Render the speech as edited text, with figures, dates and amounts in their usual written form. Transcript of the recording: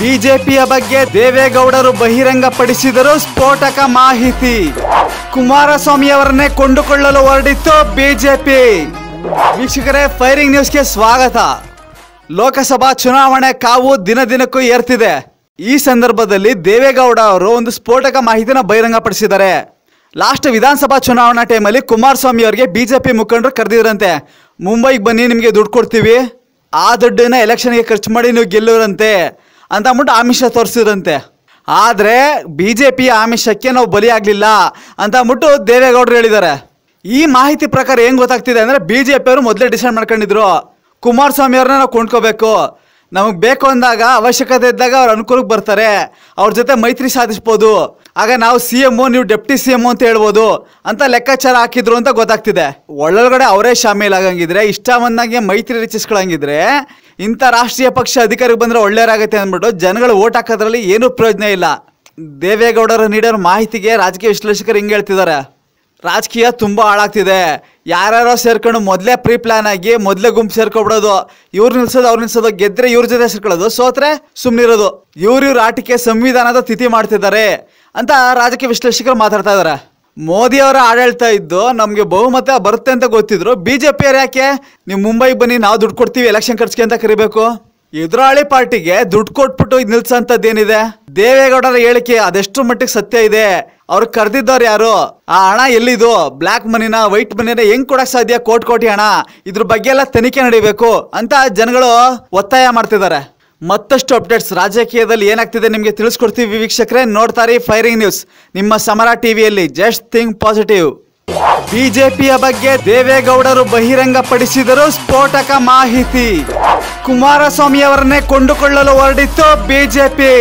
ಬಿಜೆಪಿಯ ಬಗ್ಗೆ ದೇವೇಗೌಡರು ಬಹಿರಂಗಪಡಿಸಿದರು ಸ್ಫೋಟಕ ಮಾಹಿತಿ. ಕುಮಾರಸ್ವಾಮಿ ಅವರನ್ನೇ ಕೊಂಡುಕೊಳ್ಳಲು ಹೊರಟಿತ್ತು ಬಿಜೆಪಿ. ವೀಕ್ಷಕರೇ, ಫೈರಿಂಗ್ ನ್ಯೂಸ್ಗೆ ಸ್ವಾಗತ. ಲೋಕಸಭಾ ಚುನಾವಣೆ ಕಾವು ದಿನದಿನಕ್ಕೂ ಏರ್ತಿದೆ. ಈ ಸಂದರ್ಭದಲ್ಲಿ ದೇವೇಗೌಡ ಅವರು ಒಂದು ಸ್ಫೋಟಕ ಮಾಹಿತಿನ ಬಹಿರಂಗಪಡಿಸಿದ್ದಾರೆ. ಲಾಸ್ಟ್ ವಿಧಾನಸಭಾ ಚುನಾವಣಾ ಟೈಮಲ್ಲಿ ಕುಮಾರಸ್ವಾಮಿ ಅವರಿಗೆ ಬಿಜೆಪಿ ಮುಖಂಡರು ಕರೆದಿದ್ರಂತೆ, ಮುಂಬೈಗೆ ಬನ್ನಿ, ನಿಮಗೆ ದುಡ್ಡು ಕೊಡ್ತೀವಿ, ಆ ದುಡ್ಡನ್ನ ಎಲೆಕ್ಷನ್ಗೆ ಖರ್ಚು ಮಾಡಿ ನೀವು ಗೆಲ್ಲುವರಂತೆ ಅಂತ ಅಂದ್ಬಿಟ್ಟು ಆಮಿಷ ತೋರಿಸಿದ್ರಂತೆ. ಆದರೆ ಬಿಜೆಪಿಯ ಆಮಿಷಕ್ಕೆ ನಾವು ಬಲಿಯಾಗಲಿಲ್ಲ ಅಂತ ಅಂದ್ಬಿಟ್ಟು ದೇವೇಗೌಡರು ಹೇಳಿದ್ದಾರೆ. ಈ ಮಾಹಿತಿ ಪ್ರಕಾರ ಏನು ಗೊತ್ತಾಗ್ತಿದೆ ಅಂದರೆ, ಬಿಜೆಪಿ ಅವರು ಮೊದಲೇ ಡಿಸೈಡ್ ಮಾಡ್ಕೊಂಡಿದ್ರು, ಕುಮಾರಸ್ವಾಮಿ ಅವ್ರನ್ನ ನಾವು ಕೊಂಡ್ಕೋಬೇಕು, ನಮಗೆ ಬೇಕು ಅಂದಾಗ, ಅವಶ್ಯಕತೆ ಇದ್ದಾಗ ಅವ್ರ ಅನುಕೂಲಕ್ಕೆ ಬರ್ತಾರೆ, ಅವ್ರ ಜೊತೆ ಮೈತ್ರಿ ಸಾಧಿಸ್ಬೋದು, ಆಗ ನಾವು CM, ನೀವು ಡೆಪ್ಟಿ CM ಅಂತ ಹೇಳ್ಬೋದು ಅಂತ ಲೆಕ್ಕಾಚಾರ ಹಾಕಿದ್ರು ಅಂತ ಗೊತ್ತಾಗ್ತಿದೆ. ಒಳಗಡೆ ಅವರೇ ಶಾಮೀಲ್ ಆಗಂಗಿದ್ರೆ, ಇಷ್ಟ ಬಂದಂಗೆ ಮೈತ್ರಿ ರಚಿಸ್ಕೊಳಂಗಿದ್ರೆ, ಇಂಥ ರಾಷ್ಟ್ರೀಯ ಪಕ್ಷ ಅಧಿಕಾರಕ್ಕೆ ಬಂದರೆ ಒಳ್ಳೆಯರಾಗತ್ತೆ ಅಂದ್ಬಿಟ್ಟು ಜನಗಳು ಓಟ್ ಹಾಕೋದ್ರಲ್ಲಿ ಏನೂ ಪ್ರಯೋಜನ ಇಲ್ಲ. ದೇವೇಗೌಡರು ನೀಡಿರೋ ಮಾಹಿತಿಗೆ ರಾಜಕೀಯ ವಿಶ್ಲೇಷಕರು ಹಿಂಗೆ ಹೇಳ್ತಿದ್ದಾರೆ, ರಾಜಕೀಯ ತುಂಬ ಹಾಳಾಗ್ತಿದೆ, ಯಾರ್ಯಾರೋ ಸೇರ್ಕೊಂಡು ಮೊದಲೇ ಪ್ರೀ ಪ್ಲಾನ್ ಆಗಿ ಮೊದಲೇ ಗುಂಪು ಸೇರ್ಕೊಬಿಡೋದು, ಇವ್ರು ನಿಲ್ಸೋದು ಅವ್ರು ನಿಲ್ಸೋದು, ಗೆದ್ರೆ ಇವ್ರ ಜೊತೆ ಸೇರ್ಕೊಳ್ಳೋದು, ಸೋತ್ರೆ ಸುಮ್ಮನಿರೋದು, ಇವ್ರ ಆಟಿಕೆ ಸಂವಿಧಾನದ ತಿಥಿ ಮಾಡ್ತಿದ್ದಾರೆ ಅಂತ ರಾಜಕೀಯ ವಿಶ್ಲೇಷಕರು ಮಾತಾಡ್ತಾ ಇದ್ದಾರೆ. ಮೋದಿಯವರ ಆಡಳಿತ ಇದ್ದು ನಮಗೆ ಬಹುಮತ ಬರುತ್ತೆ ಅಂತ ಗೊತ್ತಿದ್ರು ಬಿಜೆಪಿಯವ್ರು ಯಾಕೆ ನೀವು ಮುಂಬೈಗೆ ಬನ್ನಿ, ನಾವು ದುಡ್ಡು ಕೊಡ್ತೀವಿ ಎಲೆಕ್ಷನ್ ಖರ್ಚಿಗೆ ಅಂತ ಕರಿಬೇಕು? ಎದುರಾಳಿ ಪಾರ್ಟಿಗೆ ದುಡ್ಡು ಕೊಟ್ಬಿಟ್ಟು ನಿಲ್ಸಂತದ್ದೇನಿದೆ? ದೇವೇಗೌಡರ ಹೇಳಿಕೆ ಅದೆಷ್ಟು ಮಟ್ಟಿಗೆ ಸತ್ಯ ಇದೆ? ಅವ್ರು ಕರೆದಿದ್ದವ್ರು ಯಾರು? ಆ ಹಣ ಎಲ್ಲಿದು? ಬ್ಲ್ಯಾಕ್ ಮನಿನ, ವೈಟ್ ಮನಿನ ಹೆಂಗ್ ಕೊಡಕ್ ಸಾಧ್ಯ? ಕೋಟಿ ಹಣ, ಇದ್ರ ಬಗ್ಗೆ ಎಲ್ಲ ತನಿಖೆ ನಡೀಬೇಕು ಅಂತ ಜನಗಳು ಒತ್ತಾಯ ಮಾಡ್ತಿದ್ದಾರೆ. ಮತ್ತಷ್ಟು ಅಪ್ಡೇಟ್ಸ್ ರಾಜಕೀಯದಲ್ಲಿ ಏನಾಗ್ತಿದೆ ನಿಮಗೆ ತಿಳಿಸ್ಕೊಡ್ತೀವಿ ವೀಕ್ಷಕರೇ. ನೋಡ್ತಾರೆ ಫೈರಿಂಗ್ ನ್ಯೂಸ್ ನಿಮ್ಮ ಸಮರ ಟಿವಿಯಲ್ಲಿ. Just think positive. ಬಿಜೆಪಿಯ ಬಗ್ಗೆ ದೇವೇಗೌಡರು ಬಹಿರಂಗಪಡಿಸಿದರು ಸ್ಫೋಟಕ ಮಾಹಿತಿ. ಕುಮಾರಸ್ವಾಮಿ ಅವರನ್ನೇ ಕೊಂಡುಕೊಳ್ಳಲು ಹೊರಟಿತ್ತು ಬಿಜೆಪಿ.